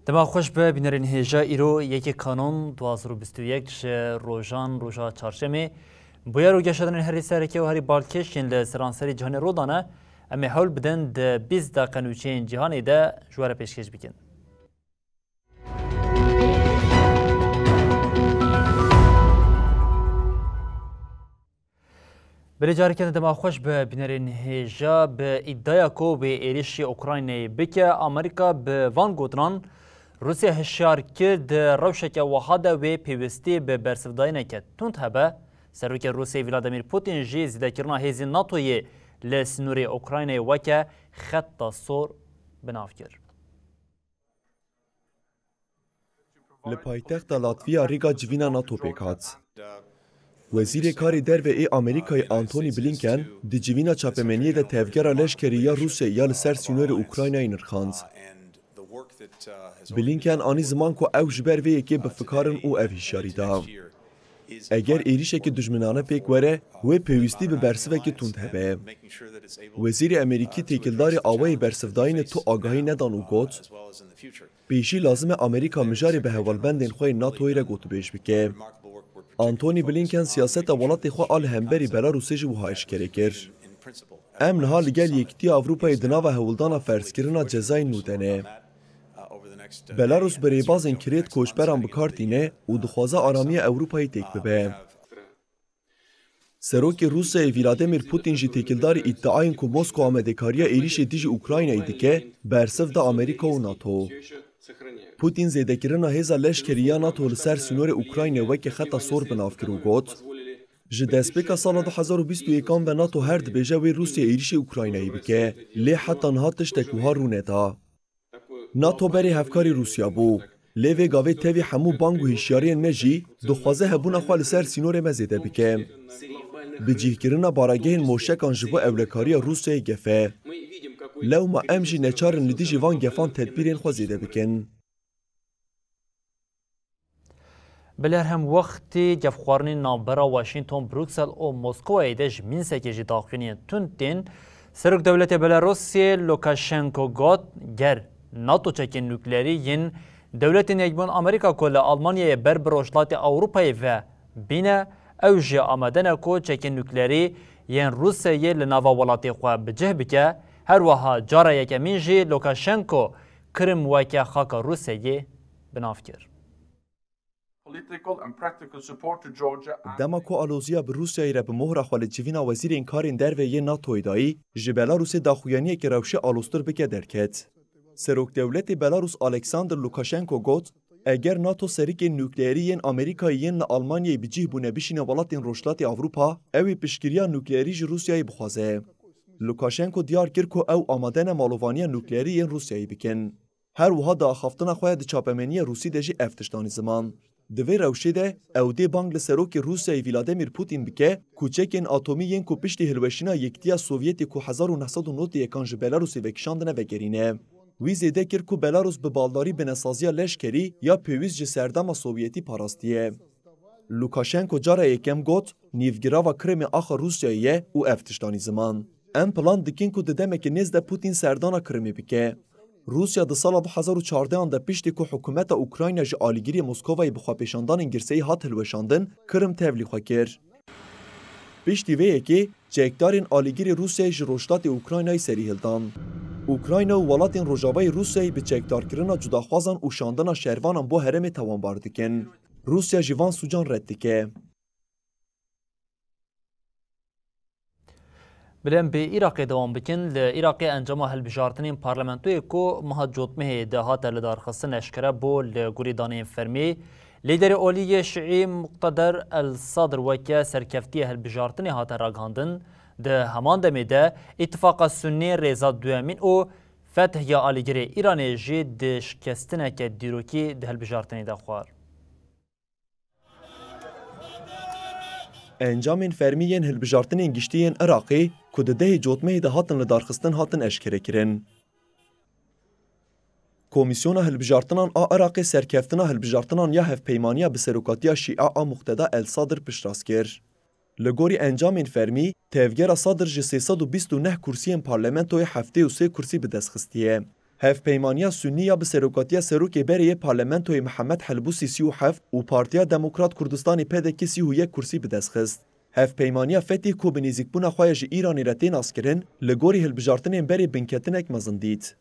دما خوش به بینرین هجا ایرو یکی کانون 2021 روزان روزا چهارشنبه بویا رو گشتن هری سرکه و هری بالکشین لسرانسری جهان رودانه اما حول بدن ده 20 دقیقه نوچین جهانی ده جوار پیشکش بکن. بله جاری که دما خوش به بینرین هجا به ادعای کو به ایریشی اوکراینی بکه آمریکا به وان گوتران روسیه هشیار کرد روشک وحاد و پیوستی به برسفدای نکد. تند هبه سروک روسیه ولادیمیر پوتین جی زده کرنا هیزی ناتوی لسنوری اوکراینی وکه خط سور بناف کرد. لپایتخت لاتویا ریگا جوینا ناتو پیکات. وزیر کاری در و ای آمریکای آنتونی بلینکن دی جوینا چاپمنیه ده تفگرا لشکری یا روسیه یا لسر سنور اوکراینای نرخاند. بلینکن آنی زمان که او جبر وی که بفکارن او هشیاری دا. اگر ایریشه که دجمنانه پیک وره و پیوستی به برسوه که تند هبه. وزیر امریکی تیکلدار آوای برسفداین تو آگاهی ندان و گوت پیشی لازم امریکا مجاری به هوالبندین خواه ناتوی را گوتو بیش بکه. آنتونی بلینکن سیاست ولات خواه آل همبری بلاروسی جو هایش کرده کر. ام نها لگل یکتی اوروپای دنا و هولدانا فرسکرنا جزای نودنه. بلاروس بری بازن کرید کوچبران بکارتینه و دخوازه آرامی اوروپای تک ببه. سروک روسیه ولادیمیر پوتین جی تکلدار ادعاین که مسکو آمدکاریا ایریش دیج اوکراین ایدکه برسف دا امریکا و ناتو. پوتین زیده کرنا هزا لشکریا ناتو لسر سنور اوکراین وکی خطا سور بناف کرو گوت. جدسپیکا سال 2021 و ناتو هرد بیجه و روسیه ایریش اوکراین ایبکه لی حتی نهاتش تکوها رو ندا. ناتو بری هفکاری روسیا بو. لیوی گاوی تاوی همو بانگو هشیاری مجی دخوازه هبون خواه لسر سینور مزیده بکه. بجیه کرنا باراگه موشکان جبو اولکاری روسیه گفه. لو ما امجی نچار ندیجی وان گفان تدبیرین خوازیده بکن. بلر هم وقتی جفخوارنی نابرا واشنطن بروکسل و مسکو ایدش مینسکی جی داخلین تونتین سرک دولت بلاروسی لوکاشنکو گوت گر ناتو چکین نوکلری ین دولت نگبون امریکا کل آلمانیای بربروشلات اوروپای و بینه اوجی آمدن کو چکین نوکلری ین روسیه لناوا ولاتی خواه بجه بکه هر وها جارا یکمین جی لوکاشنکو کرم وکه خاک روسیه بناف کرد. دما کو آلوزیا به روسیه را به مهر خال جوینا وزیر انکارین در و یه ناتوی دایی جبلاروس داخویانی که روشه آلوستر بکه درکت. سروک دولت بلاروس الکساندر لوکاشنکو گوت اگر ناتو سریک نوکلیری آمریکایین آلمانیای بجیه بونه بشینه ولاتین روشلات اوروپا اوی پشگیریا نوکلیری روسیای بخوازه. لوکاشنکو دیار کرد که او آمدن مالووانی نوکلیری روسیایی بکن. هر وها دا خفتن خواه د چاپمنی روسی دجی افتشتانی زمان. دوی روشه ده او دی بانگ لسروک روسیای ولادیمیر پوتین بکه کوچکین اتمی ین کو پشتی هلوشینا یکتیا سوویتی کو 1991 کانج بلاروسی وکشاندنه وگرینه. وی زیده کرد که بلاروس به بالداری بنسازیا لشکری یا پیویز جی سردام سوویتی پاراستیه. لوکاشنکو جارا یکم گوت نیوگیرا و کرم آخر روسیاییه او افتشتانی زمان. ام پلان دکین که ددمه که نزد پوتین سردانا کرمی بکه. روسیا د سال 2014 ده پشتی که حکومت اوکراین جی آلیگیری مسکوای بخوا پیشاندان انگرسی هات هلوشاندن کرم تبلی خواه کر. پشتی ویه که چکدارین آلیگیری روسیا جی روشتات اوکراینای سری هلدان. اوکراین و ولاتین روجاوای روسیای به چکدار کرنا جداخوازان و شاندنا شهروانان بو هرم توانبار دکن. روسیا جوان سوجان رد دکه. بلن به عراق دوام بکن لعراق انجام هلبجارتنین پارلمانتوی کو مهاجوتمه دهات لدارخستن اشکره بو لگوریدان فرمی لیدر اولی شیعی مقتدر الصدر وکه سرکفتی هلبجارتنی هات راگاندن ده همان دمیده اتفاق سنی ریزا دوامین او فتح یا آلیگری ایران جی دشکستنه که دیروکی ده هلبجارتنی ده خوار. انجامین فرمیین هلبجارتنین گشتیین عراقی که ده جوتمه ده هاتن لدارخستن هاتن اشکره کرن. کمیسیون هلبجارتنان عراقی سرکفتنا هلبجارتنان یا هفپیمانیا به سروکاتیا شیعه مقتدا الصادر پشتراس کر. لگوری انجامین فرمی تفگیر صادر جی 329 کرسیین پارلمنتوی 73 کرسی به دست خستیه. هفپیمانیا سنیه به سروکاتیا سروک بریه پارلمنتوی محمد حلبوسی 37 و پارتیا دموکرات کردستانی پدکی 31 کرسی به دست خست. هفپیمانیا فتی کو به نزیکبونا خواهج ایرانی رتین اسکرین لگوری هلبجارتنین بری بنکتنک مزندید.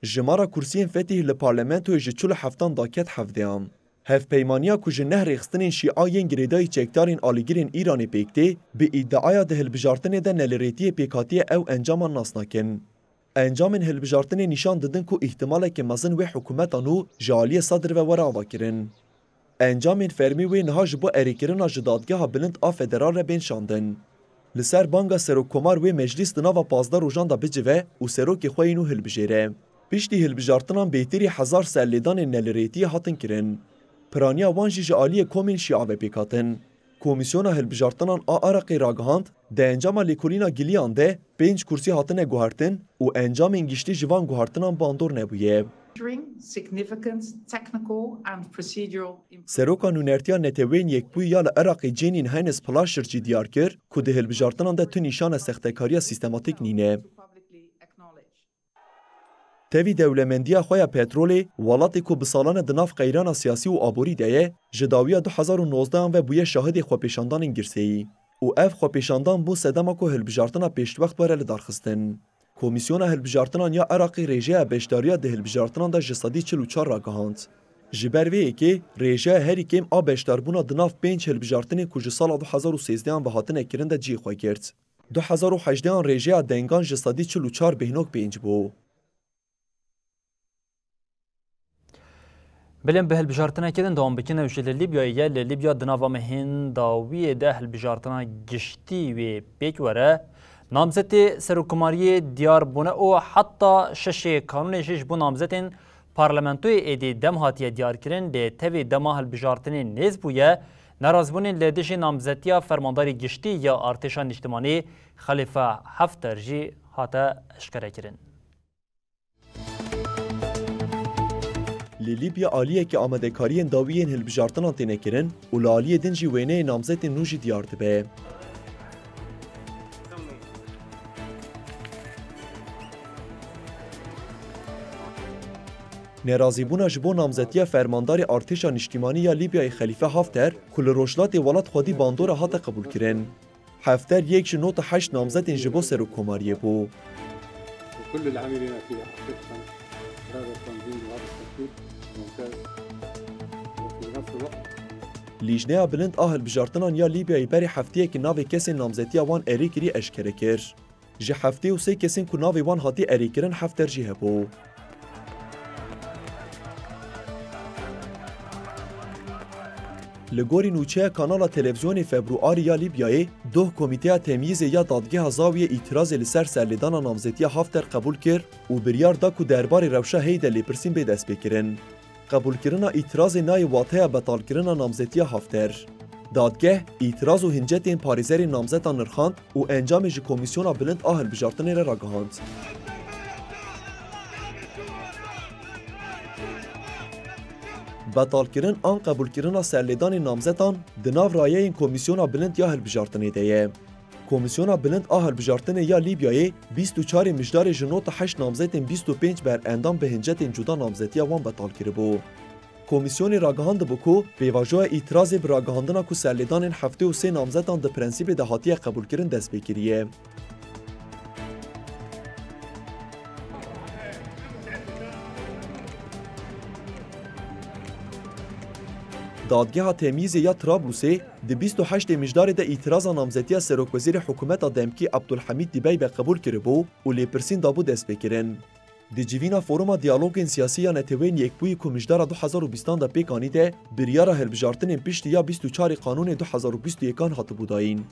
جمارا کرسیین فتی لپارلمنتوی جی 47 داکت حفظیام. هفپیمانیا که جنه ریخستنین شیعاین گریدای چکتارین آلیگیرین ایرانی پیکتی به ادعای ده هلبجارتن ده نلریتی پیکاتی او انجام ناسناکن. انجام هلبجارتن نشان دادن که احتماله که مزن و حکومت آنو جالی صدر و ورا کرن. انجام فرمی و نهاج با اریکرنا جدادگاه بلند آ فدرال را بینشاندن. لسر بانگا سروکومار و مجلس دناوا 15 روزان دا بجوه و سروک خوینو هلبجیره. پیشتی هلبجارتنان بهتری 1000 سرلیدان نلریتی هاتن کرن. پرانیا وانجی جالی کومین شیعه پیکاتن. کمیسیون هلبجارتنان عراقی راگهاند ده انجام لیکولینا گلیان ده 5 کرسی هاتنه گوهرتن و انجام انگشتی جوان گوهرتنان باندور نبویه. سروکا نونرتیا نتوین یک بوی یا لعراقی جینین هینس پلاشر جی دیار کر که ده هلبجارتنان ده تو نشان سختکاری سیستماتیک نینه. تاوی دولمندیا خویا پترولی ولاتی که بسالان دناف قیران سیاسی و آبوری دهیه جداویا 2019 و بویه شاهد خوپیشاندان انگرسیی و اف خوپیشاندان بو سدما که هلبجارتنا پیشت وقت باره لدارخستن. کمیسیون هلبجارتنان یا عراقی ریجه بیشتاریا ده هلبجارتنان دا جسادی 44 را گهاند. جبروی که ریجه هری کم آ بیشتاربونا دناف 5 هلبجارتنی که سال 2013 و هاتن اکرن دا جی خواه کرد. 2018 ریجه دنگان جسادی 44 بهنوک 5 بو. بلیم به هلبجارتنا کردن دوام بکنه وشل لیبیا لیبیا دناوا مهین داوی ده هلبجارتنا گشتی و پیکوره نامزد سروکماری دیار بونه او حتی شش کانون شش بو نامزدین پارلمانتوی ایدی دم هاتیه دیار کرن ده توی دما هلبجارتنی نیز بویه نرازبونین لدش نامزدیا فرمانداری گشتی یا ارتشان اجتماعی خلیفه حفتر جی هاته اشکره کرن. لیبیا آلیه که آمده کارین داویین هلبجارتنان تینه کرن و لالیه دنجی وینه نامزد نوجی دیار دبه. نرازیبونا جبو نامزدیه فرماندار ارتشان اجتماعی یا لیبیای خلیفه حفتر کل روشلات ولات خودی باندور هاته قبول کرن. حفتر یک جنوت 8 نامزد جبو سروکماریه بو. كل العاملين فيها حقيقة هذا التنظيم وهذا الترتيب ممتاز وفي نفس الوقت لیجنه بلند آهل بجارتنان یا لیبیای بری هفتیه که ناوی کسی نامزدی وان اریکری اشکره کر. جه هفته و 3 کسی که ناوی وان هاتی اریکرن هفتر جی هبو. لگوری نوچه کانال تلویزیونی فبرواری یا لیبیای 2 کمیته تمیز یا دادگاه زاویه اعتراض لسر سرلیدان نامزدی هفتر قبول کرد و بریار دا که دربار روشه هیده لیپرسین به دست بکرن. قبول کردن اعتراض نای واطه بطال کردن نامزدی هفتر. دادگاه اعتراض و هنجت این پاریزر نامزدان نرخاند و انجام جی کمیسیون بلند آهل بجارتن را گهاند. بطال کردن آن قبول کردن سرلیدان نامزدان دناو رایه این کمیسیون بلند یا هلبجارتنی دیه. کمیسیون بلند هلبجارتن یا لیبیای 24 مجدار جنوت 8 نامزد 25 بر اندام به هنجت جدا نامزدی وان بطال کرده بو. کمیسیون راگهاند بکو پیواجو اعتراض بر راگهاندن کو سرلیدان 73 نامزدان د پرنسیپ دهاتی قبول کردن دست بگیریه. دادگاه تمیز یا طرابلس د 28 مجدار د اعتراض نامزدی سروک وزیر حکومت دمکی عبدالحمید دیبی به قبول کرده بو و لیپرسین دابو دست بکرن. دی جیوینا فوروم دیالوگ سیاسی یا نتوین یک بوی که مجدار 2020 دا پیکانی ده بریار هلبجارتن پیشت یا 24 قانون 2021 هات بوداین.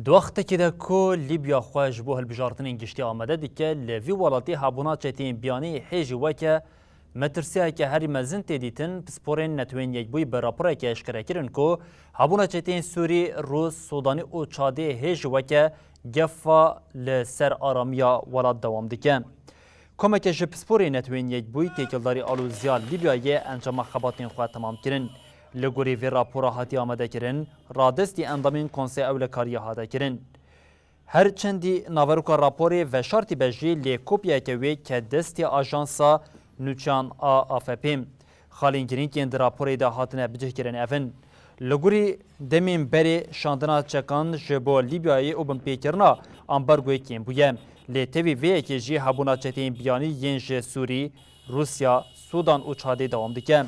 دووەختێکی دا کۆ لیبیا خۆش بۆ هەلبژاردنین گشتی ئامادە دیکە لە وی وڵاتی هەبوونا چێتین بیانی حێژی وەکە مەترسیایەکە هەری مەزن تێدیتن پسپۆرێن نەتوێن یەکبووی بە راپۆرێکی ئەشکرەکردن کۆ هەبوونا چێتین سووری ڕوس سودانی و چادێ هێژی وەکە گەفا لە سەر ئارامیا وڵات دەوام دیکە کۆمەکە ji پسپۆرێ نەتوێن یەکبووی تێکەڵداری ئالوزیا لیبیایە ئەنجامە خەباتین خوا تەمامکردن لە گۆری vê rapora hatiye amadekirin radestî endamên konsey ewlekariyê hatekirin. Her çendî naveroka raporê veşartî be jî lêkopyeke wê ke destê ajansa nûçan a AFP. Xalên girîngên di raporê de hatine bicihkirin evin. Li gorî demên berê şandina çekan ji bo Libyayê û binpêkirina ambargoyekên bûye. Lê tevî vêyekê jî hebûna çeteyên biyanî yên ji Sûrî, Rusya, Sudan û Çadê dewam dike.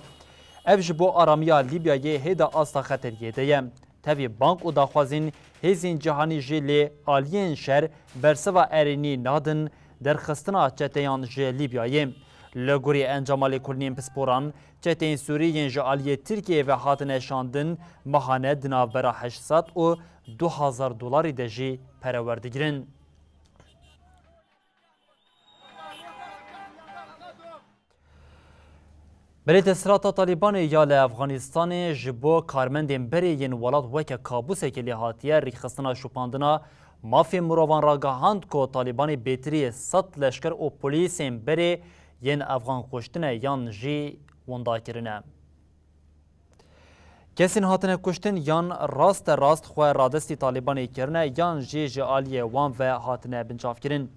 Ev ji bo aramiya Libyayê hêda asta xeteriyê de ye. Tevî bank û daxwazên hêzên cihanî jî lê aliyên şer berseva erênî nadin derxistina çeteyan ji Libyayê. Li gorî encama lêkolînên pisporan, çeteyên Sûriyên ji aliyê Tirkiyeyê ve hatine şandin mehane di navbera 800 û 2000 dolarî de jî perewerdigirin. Belêdesirata Talîbanê ya li Efxanistanê ji bo karmendên berê yên welat weke kabûsekê lê hatiye rêxistina şopandina mafên mirovan ragihand ku Talîbanê bêtiriyê 100 leşker û polîsên berê yên Efxan kuştine yan jî wendakirine. Kesên hatine kuştin yan rast xwe radestî Talîbanê kirine yan jî ji aliyê wan ve hatine bincavkirin.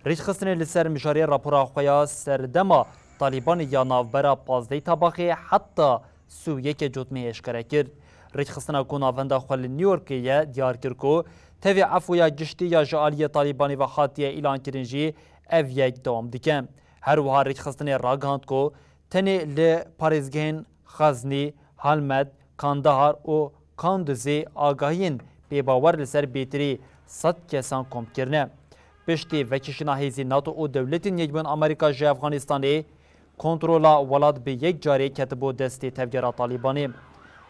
Rêxistinê li ser mijariya rapora xwe ya serdema Talîbanê ya navbera pazdeyî tabaxê heta Sûyekê cotmê eşkere kir. Rêxistina ku navenda xwe li New Yorkê ye diyar kir ku tevê efoya giştî ya ji aliyê Talîbanê ve hatiye îlankirin jî ev yek dewam dike. Her wiha rêxistinê ragihand ku tenê li parêzgehên Xaznî, Halmed, Kandahar û Kanduzê agahiyên pêbawer li ser bêtirî 100 kesan komkirine. Piştî vekişîna hêzî NATO û dewletên Yekbûn Amerîka ji Efxanistanê kontrola welat bi yek carê ketibû destê tevgera Talîbanê.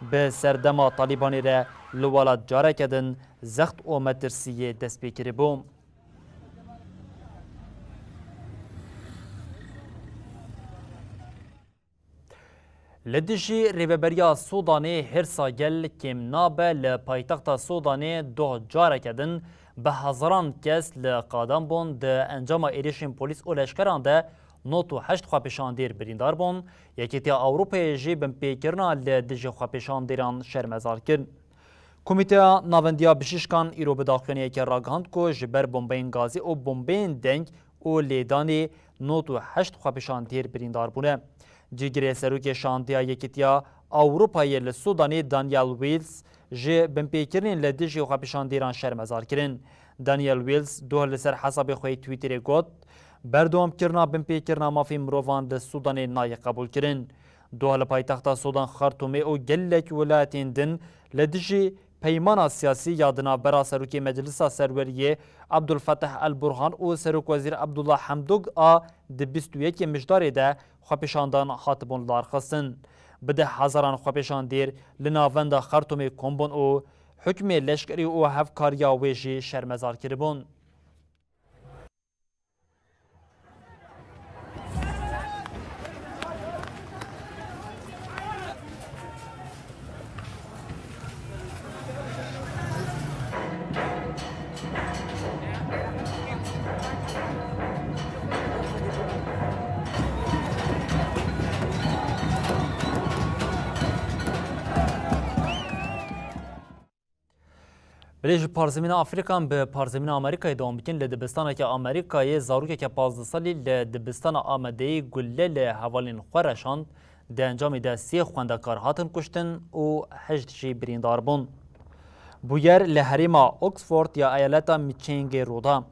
Bi serdema Talîbanê re li welat careke din zext û metirsiyê dest pê kiribû. Li dijî rêveberiya Sudanê hirsa gel kêm nabe li paytexta Sudanê doh careke din bi hezaran kes li qadam bûn di encama êrişên polîs û leşkeran de 98 xwepêşandêr birîndar bûn, Yekîtiya Ewropayê jî binpêkirina li dijî xwepêşandêran şermezar kir. Komîteya Navendiya Bijîşkan îro bi daxuyaniyeke ragihand ku ji ber bombeyên gazî û bombeyên deng û lêdanê 98 xwepêşandêr birîndar bûne. Cîgirê serokê şandiya Yekîtiya Ewropayê li Sudanê Daniel Wills ji binpêkirinên li dijî xwepêşandêran şermezar kirin. Daniel Wills doh li ser hesabê xwe Twitterê got berdewamkirina binpêkirina mafên mirovan li Sudanê nayê qebûl kirin. Doh li paytexta Sudan Xartûmê û gelek welatên din li dijî peymana siyasî ya di navbera serokê Meclisa Serweriyê Abdulfetah el-Burhan û Serokwezîr Abdullah Hamdok a di 21 mijdarê de xwepêşandan hatibûn darxistin. Bi de hezaran xwepêşandêr li navenda Xartûmê kombûn û hukmê leşkerî û hevkariya wê jî şermezar kiribûn. Belê ji parzemîna Afrikan bi parzemîna Amerîkayê dewam bikin li dibistaneke Amerîkayê zarokeke 15 salî li dibistana Amedeyê gulle li hevalên xwe reşand di encamê de 3 xwendekar hatin kuştin û 8 jî birîndar bûn. Bûyer li herêma Oxford ya eyaleta Michiganê roda.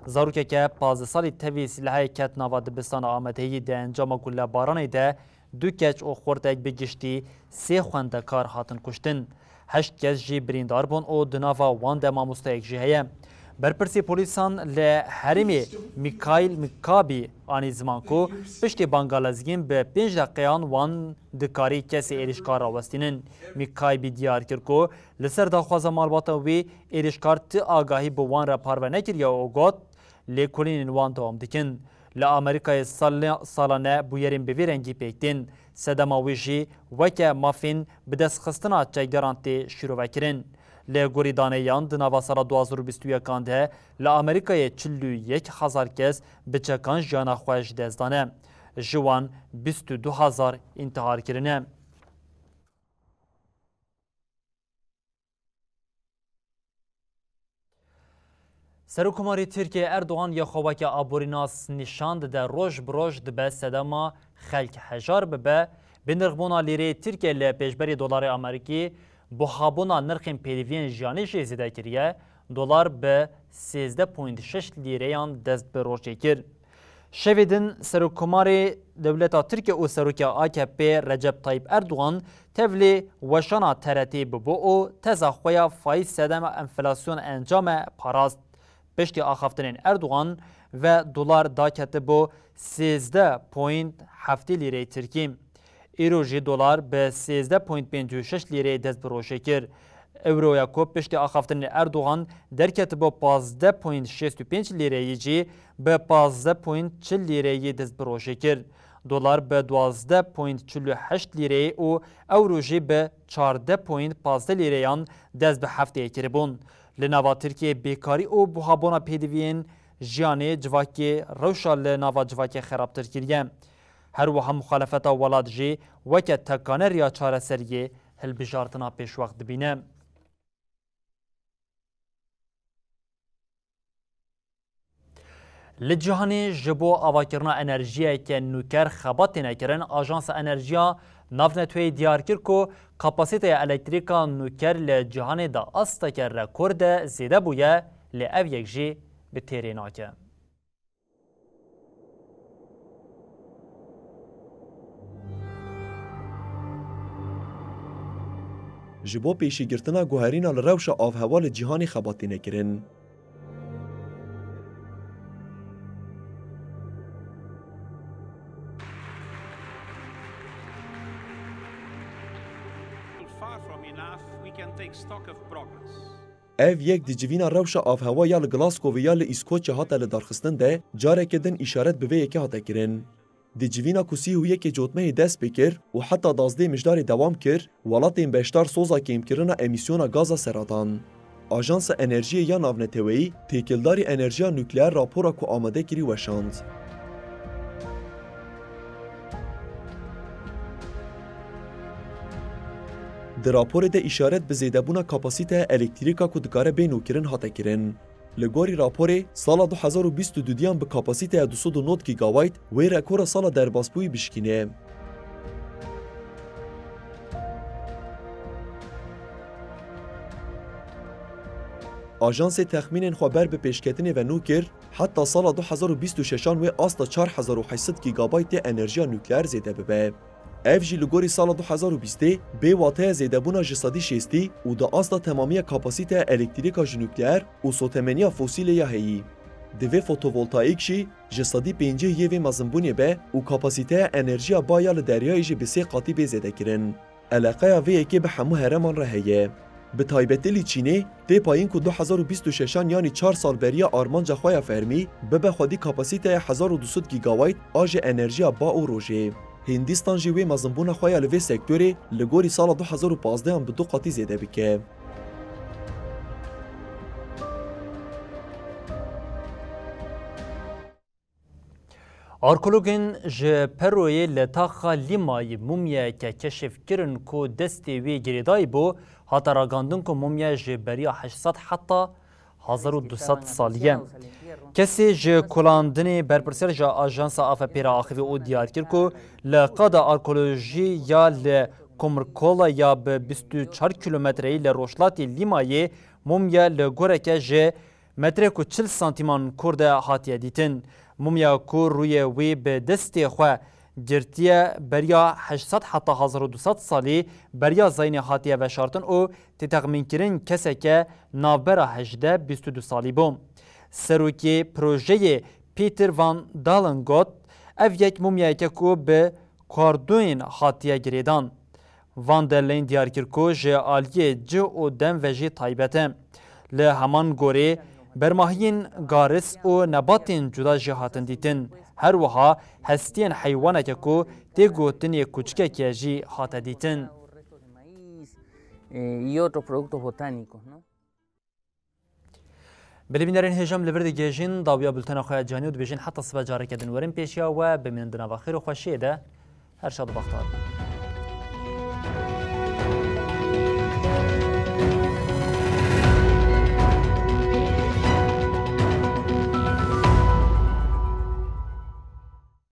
Zarokeke 15 salî tevî silahê ket nava dibistana Amedeyê di encama gullebaranê de 2 keç û xurtek bi giştî 3 xwendekar hatin kuştin. 8 kes jî birîndar bûn û di nava wan de mamosteyek jî heye. برپرسی پولیسان لحرمی میکایل میکابی آنی زمان کو پشتی بانگالزگین به 5 دقیقان وان دکاری کسی ایرشکار راوستینن. میکایبی دیار کرد که لسر داخواز مالباتا وی ایرشکار تی آگاهی به وان را پارو نکریا و گوت لیکولین وان دوام دکن. لامریکای سالانه بویرین به رنگی پیکتین سدماویجی وکه مافین به دست خستنا چگران تی شروع وکرین. لگوری دانیان دنوا سال 2021 کنده لامریکای 41,000 کس به چکان جانا خوش دزدانه. جوان 22,000 انتحار کرنه. سروکماری ترکیه اردوغان یا خوابک آبوریناس نشاند در روش بروش دبه سدما خلک هجار ببه بنرغبونا لیره ترکیه لپیشبری دلار امریکی بوهابونا نرخین پیلیوین جانیش زیده کریه دلار به 13.6 لیریان دست به روشه کر. شویدن سروکماری دولتا ترکیه و سروکیا AKP رجب طیب اردوغان تفلی وشانا ترتی ببو و تزاخویا فایز سدم انفلاسیون انجام پاراست. پشتی آخافتن اردوغان و دلار داکته بو 13.7 لیره ترکی. ایروژی دلار به 13.56 لیره دست بروشه کر. اورویا کو پشتی آخافتن اردوغان درکته بو 15.65 لیره جی به 15.40 لیره دست بروشه کر. دلار به 12.48 لیره و اوروژی به 14.15 لیره دست به هفته کربون. لناوا ترکیه بیکاری او بوهابونا پیدوین جیانه جواکی روشا لناوا جواکی خرابتر کریه. هر وها مخالفتا ولاد جی وکه تکانه ریا چاره سریه هل بجارتنا پیش وقت بینه. لجهانی جبو آواکرنا انرژیه که نوکر خباتی نکرن آژانس انرژیا نافنتوی دیار کرد که کپاسیته الکتریکا نوکر لجهانی دا استا که رکورد زیده بویه لعو یک جی به تیری ناکه. جبو پیشی گرتنا گوهرینا لروش آف هوال جهانی خباتی نکرن. ev yek di civîna rewşa avhewa ya li Glasgow ya li İskoçya hate li darxistin de careke din îşaret bi vê yekê hate kirin. Di civîna ku sî û yekê cotmeyê dest pê kir û heta 12 mijdarê dewam kir, welatên beşdar soza kêmkirina emîsyona gaza seradan. Ajansa Enerjiyê ya Navneteweyî têkildarî enerjiya nukleer rapora ku amade kirî weşand. Di raporê de îşaret bi zêdebûna kapasîteya elektrîka ku dikare bê nûkirin hate kirin. Li gorî raporê, sala 2022 bi kapasîteya 209 gigawayt wê rekora sala derbasbûyî bişkîne. Ajansê texmînên xwe ber bi pêşketinê ve nû kir, heta sala 2026 wê asta 4800 gigabaytê enerjiya nukleer zêde bibe. Ev jî li gorî sala 2020 bê wateya zêdebûna ji sedî şêstî û di asta temamiya kapasîteya elektrîka ji nukleer û sotemeniya fosîlê ya heyî. Di vê fotovoltaîk jî ji sedî pêncî yê vê mezinbûnê be û kapasîteya enerjiya baya li deryayê jî bi 3 qatî bê zêde kirin. Eleqeya vê yekê bi hemû hereman re heye. Bi taybetî li Çînê tê payîn ku 2026 yanî 4 sal beriya armanca xwe ya fermî bibe xwedî kapasîteya 1200 gigawayt a ji enerjiya ba û rojê. Hindistan jî wê mezinbûna xwe ya li vê sektorê li gorî sala 2015 bi 2 qatî zêde bike. Arkeologên ji Peroyê li taxa Lîmayê mumyeke keşif kirin ku destê wê girêdayî bû hata ragandin ku mumya ji beriya 800 heta 1200 saliye. Kesê ji kulandinê berpirsêr ji Ajansa AFP ra axivî û diyar kir ku li qada arkeolojî ya li Komrkola ya bi 24 kilometreyî li Rojhilatê Lîmayê mumya li goreke ji metre ku 40 santiman kur de hatiye dîtin. Mumya ku rûyê wê bi destê xwe گرتیه بریا 800 حتی 1200 سالی بریا زین هاتیه وشارتن او تتخمین کرن کسی که نابرا 18-22 سالی بوم. سروکی پروژه پیتر وان دالن گوت اف یک مومیایی که کو به کاردوین هاتیه گریدان. وان در لین دیار کرکو جه آلیه جه و دم و جه تایبته. له همان گوره برماهین گارس و نباتین جدا جه هاتن دیتن. هر وها هستین حیوانه که کو تیگوتن یک کوچکه که جه هات دیتن. بلی بینرین هجام لورد گیجین داویا بلتنا خواه جانی و دبیجین حتی صبح جاره کدن ورم پیشیا و بمینن دنا و خیر و خوشیه ده هر شاد بختار.